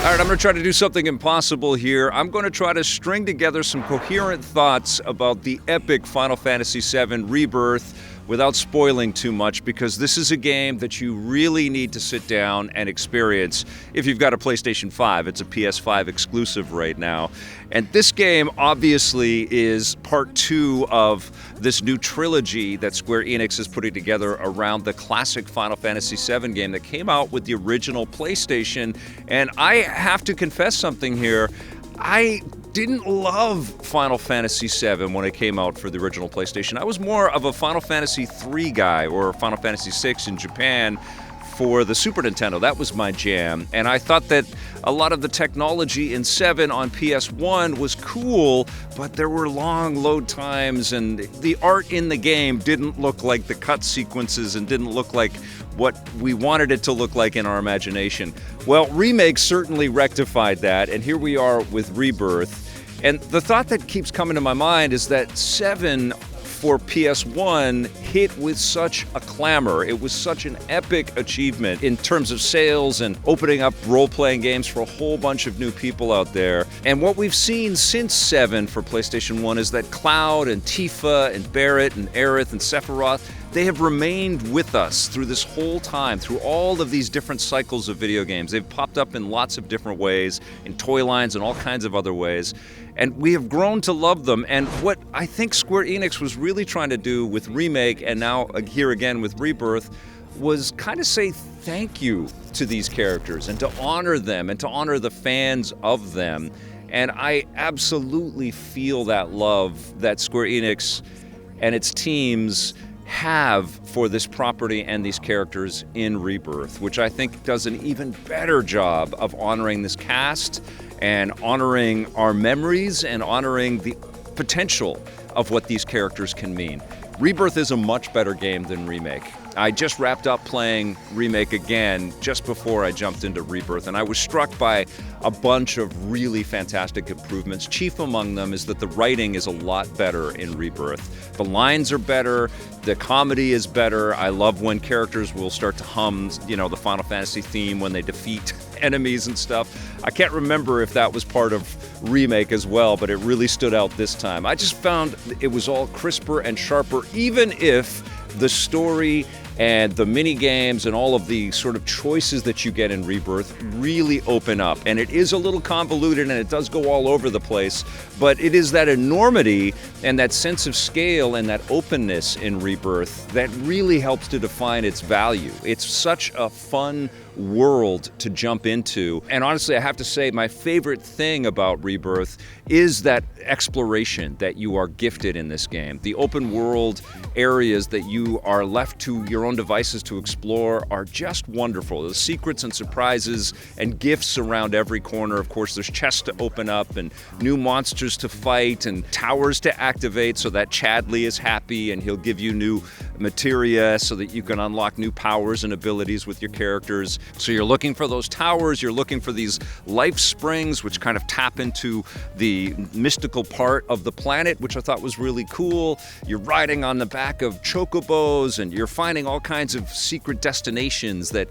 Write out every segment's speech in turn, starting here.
All right, I'm going to try to do something impossible here. I'm going to try to string together some coherent thoughts about the epic Final Fantasy VII Rebirth without spoiling too much, because this is a game that you really need to sit down and experience if you've got a PlayStation 5. It's a PS5 exclusive right now. And this game obviously is part 2 of this new trilogy that Square Enix is putting together around the classic Final Fantasy VII game that came out with the original PlayStation. And I have to confess something here. I didn't love Final Fantasy VII when it came out for the original PlayStation. I was more of a Final Fantasy III guy, or Final Fantasy VI in Japan for the Super Nintendo. That was my jam. And I thought that a lot of the technology in 7 on PS1 was cool, but there were long load times, and the art in the game didn't look like the cut sequences and didn't look like what we wanted it to look like in our imagination. Well, Remake certainly rectified that, and here we are with Rebirth. And the thought that keeps coming to my mind is that 7 for PS1 hit with such a clamor. It was such an epic achievement in terms of sales and opening up role-playing games for a whole bunch of new people out there. And what we've seen since 7 for PlayStation 1 is that Cloud and Tifa and Barret and Aerith and Sephiroth, they have remained with us through this whole time, through all of these different cycles of video games. They've popped up in lots of different ways, in toy lines and all kinds of other ways. And we have grown to love them. And what I think Square Enix was really trying to do with Remake, and now here again with Rebirth, was kind of say thank you to these characters and to honor them and to honor the fans of them. And I absolutely feel that love that Square Enix and its teams have for this property and these characters in Rebirth, which I think does an even better job of honoring this cast and honoring our memories and honoring the potential of what these characters can mean. Rebirth is a much better game than Remake. I just wrapped up playing Remake again just before I jumped into Rebirth, and I was struck by a bunch of really fantastic improvements. Chief among them is that the writing is a lot better in Rebirth. The lines are better, the comedy is better. I love when characters will start to hum, the Final Fantasy theme when they defeat enemies and stuff. I can't remember if that was part of Remake as well, but it really stood out this time. I just found it was all crisper and sharper, even if the story and the mini games and all of the sort of choices that you get in Rebirth really open up. And it is a little convoluted and it does go all over the place, but it is that enormity and that sense of scale and that openness in Rebirth that really helps to define its value. It's such a fun world to jump into. And honestly, I have to say my favorite thing about Rebirth is that exploration that you are gifted in this game. The open world areas that you are left to your own devices to explore are just wonderful. The secrets and surprises and gifts around every corner. Of course, there's chests to open up and new monsters to fight and towers to activate so that Chadley is happy and he'll give you new materia so that you can unlock new powers and abilities with your characters. So you're looking for those towers, you're looking for these life springs which kind of tap into the mystical part of the planet, which I thought was really cool. You're riding on the back of chocobos and you're finding all kinds of secret destinations that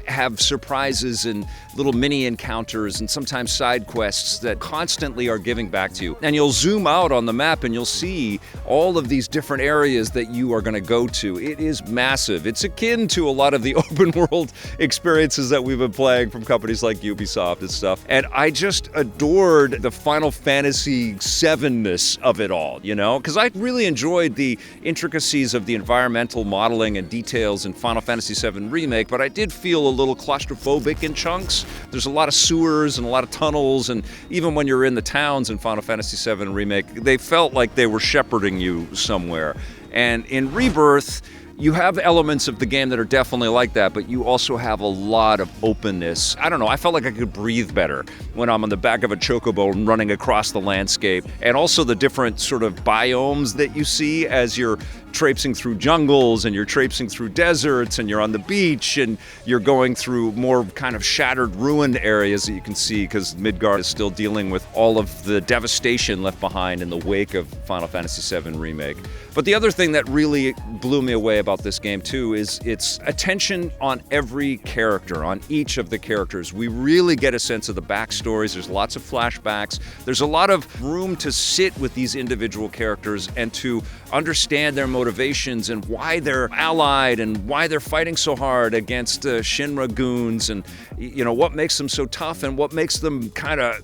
have surprises and little mini encounters and sometimes side quests that constantly are giving back to you. And you'll zoom out on the map and you'll see all of these different areas that you are going to go to. It is massive. It's akin to a lot of the open world experiences that we've been playing from companies like Ubisoft and stuff. And I just adored the Final Fantasy VII-ness of it all, because I really enjoyed the intricacies of the environmental modeling and details in Final Fantasy VII Remake, but I did feel a little claustrophobic in chunks. There's a lot of sewers and a lot of tunnels, and even when you're in the towns in Final Fantasy VII Remake, they felt like they were shepherding you somewhere. And in Rebirth, you have elements of the game that are definitely like that, but you also have a lot of openness. I don't know, I felt like I could breathe better when I'm on the back of a chocobo and running across the landscape. And also the different sort of biomes that you see as you're traipsing through jungles and you're traipsing through deserts and you're on the beach and you're going through more kind of shattered, ruined areas that you can see because Midgard is still dealing with all of the devastation left behind in the wake of Final Fantasy VII Remake. But the other thing that really blew me away about about this game too is its attention on every character, on each of the characters. We really get a sense of the backstories. There's lots of flashbacks. There's a lot of room to sit with these individual characters and to understand their motivations and why they're allied and why they're fighting so hard against Shinra goons, and what makes them so tough and what makes them kind of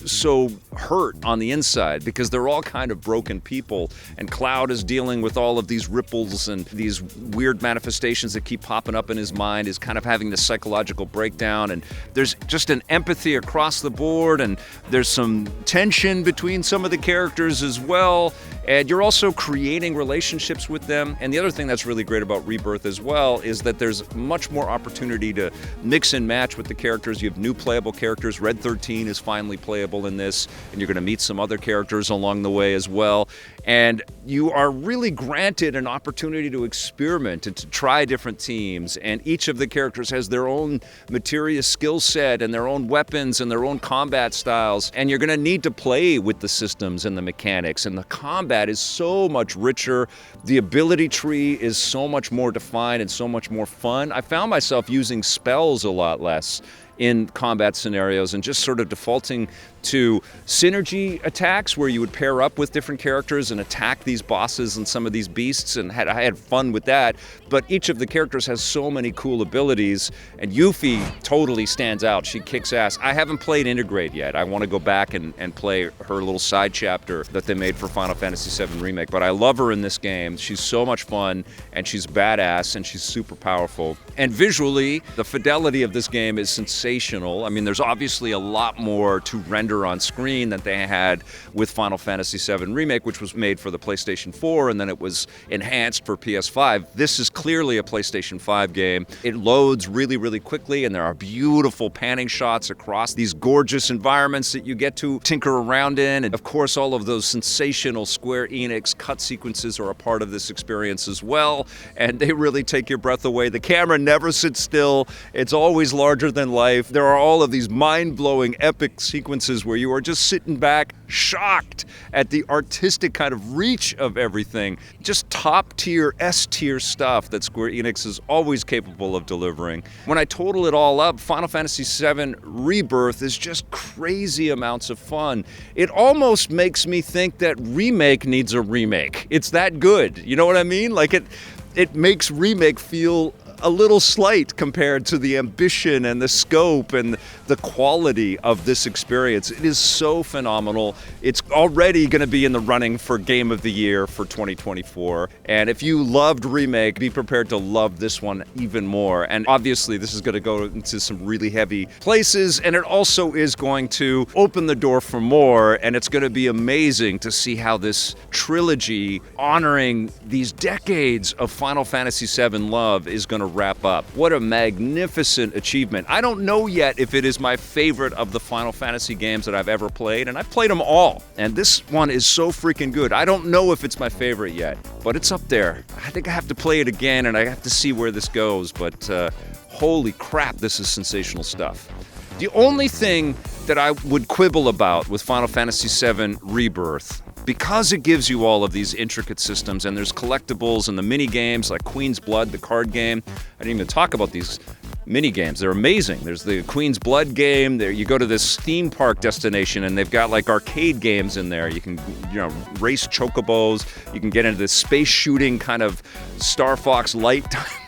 so hurt on the inside, because they're all kind of broken people, and Cloud is dealing with all of these ripples and these weird manifestations that keep popping up in his mind, is kind of having this psychological breakdown, and there's just an empathy across the board, and there's some tension between some of the characters as well, and you're also creating relationships with them. And the other thing that's really great about Rebirth as well is that there's much more opportunity to mix and match with the characters. You have new playable characters. Red 13 is finally playable in this, and you're going to meet some other characters along the way as well. And you are really granted an opportunity to experiment and to try different teams. And each of the characters has their own materia skill set and their own weapons and their own combat styles. And you're going to need to play with the systems and the mechanics. And the combat is so much richer. The ability tree is so much more defined and so much more fun. I found myself using spells a lot less in combat scenarios and just sort of defaulting to synergy attacks where you would pair up with different characters and attack these bosses and some of these beasts, and I had fun with that. But each of the characters has so many cool abilities, and Yuffie totally stands out. She kicks ass. I haven't played Integrate yet. I want to go back and play her little side chapter that they made for Final Fantasy VII Remake, but I love her in this game. She's so much fun, and she's badass, and she's super powerful. And visually, the fidelity of this game is sensational. I mean, there's obviously a lot more to render on screen than they had with Final Fantasy VII Remake, which was made for the PlayStation 4 and then it was enhanced for PS5. This is clearly a PlayStation 5 game. It loads really, really quickly, and there are beautiful panning shots across these gorgeous environments that you get to tinker around in. And of course, all of those sensational Square Enix cut sequences are a part of this experience as well, and they really take your breath away. The camera never sits still. It's always larger than life. There are all of these mind-blowing epic sequences where you are just sitting back shocked at the artistic kind of reach of everything. Just top-tier, S-tier stuff that Square Enix is always capable of delivering. When I total it all up, Final Fantasy VII Rebirth is just crazy amounts of fun. It almost makes me think that Remake needs a remake. It's that good. You know what I mean? Like it makes Remake feel a little slight compared to the ambition and the scope and the quality of this experience. It is so phenomenal. It's already going to be in the running for Game of the Year for 2024. And if you loved Remake, be prepared to love this one even more. And obviously, this is going to go into some really heavy places, and it also is going to open the door for more. And it's going to be amazing to see how this trilogy, honoring these decades of Final Fantasy VII love, is going to wrap up. What a magnificent achievement. I don't know yet if it is my favorite of the Final Fantasy games that I've ever played, and I've played them all. And this one is so freaking good. I don't know if it's my favorite yet, but it's up there. I think I have to play it again, and I have to see where this goes, but holy crap, this is sensational stuff. The only thing that I would quibble about with Final Fantasy VII Rebirth, because it gives you all of these intricate systems, and there's collectibles and the mini games like Queen's Blood, the card game. I didn't even talk about these mini games. They're amazing. There's the Queen's Blood game. There you go to this theme park destination, and they've got like arcade games in there. You can, race chocobos. You can get into this space shooting kind of Star Fox Light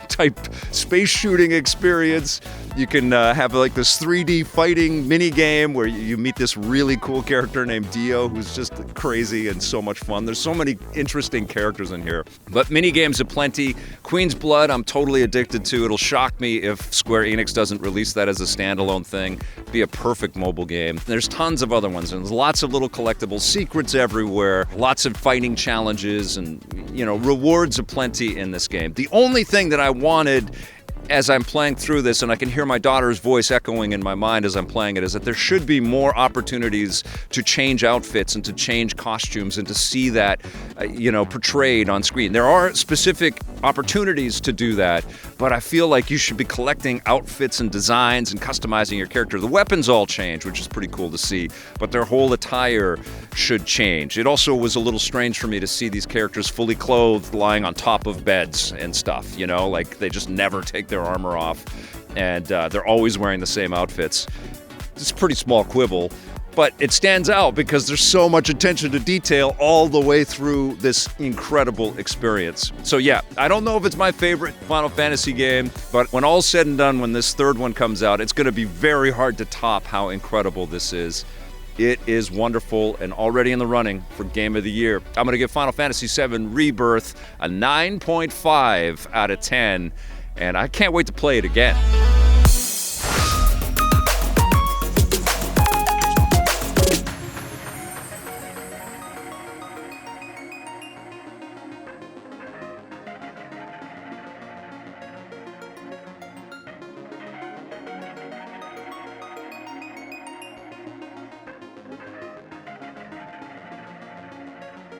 type space shooting experience. You can have like this 3D fighting mini game where you meet this really cool character named Dio, who's just crazy and so much fun. There's so many interesting characters in here. But mini games aplenty. Queen's Blood, I'm totally addicted to. It'll shock me if Square Enix doesn't release that as a standalone thing. It'd be a perfect mobile game. There's tons of other ones, and there's lots of little collectibles, secrets everywhere, lots of fighting challenges, and rewards aplenty in this game. The only thing that I wanted as I'm playing through this, and I can hear my daughter's voice echoing in my mind as I'm playing it, is that there should be more opportunities to change outfits and to change costumes and to see that, portrayed on screen. There are specific opportunities to do that, but I feel like you should be collecting outfits and designs and customizing your character. The weapons all change, which is pretty cool to see, but their whole attire should change. It also was a little strange for me to see these characters fully clothed lying on top of beds and stuff, you know, like they just never take their armor off, and they're always wearing the same outfits. It's a pretty small quibble, but it stands out because there's so much attention to detail all the way through this incredible experience. So yeah, I don't know if it's my favorite Final Fantasy game, but when all's said and done, when this third one comes out, it's going to be very hard to top how incredible this is. It is wonderful and already in the running for Game of the Year. I'm going to give Final Fantasy VII Rebirth a 9.5 out of 10, and I can't wait to play it again.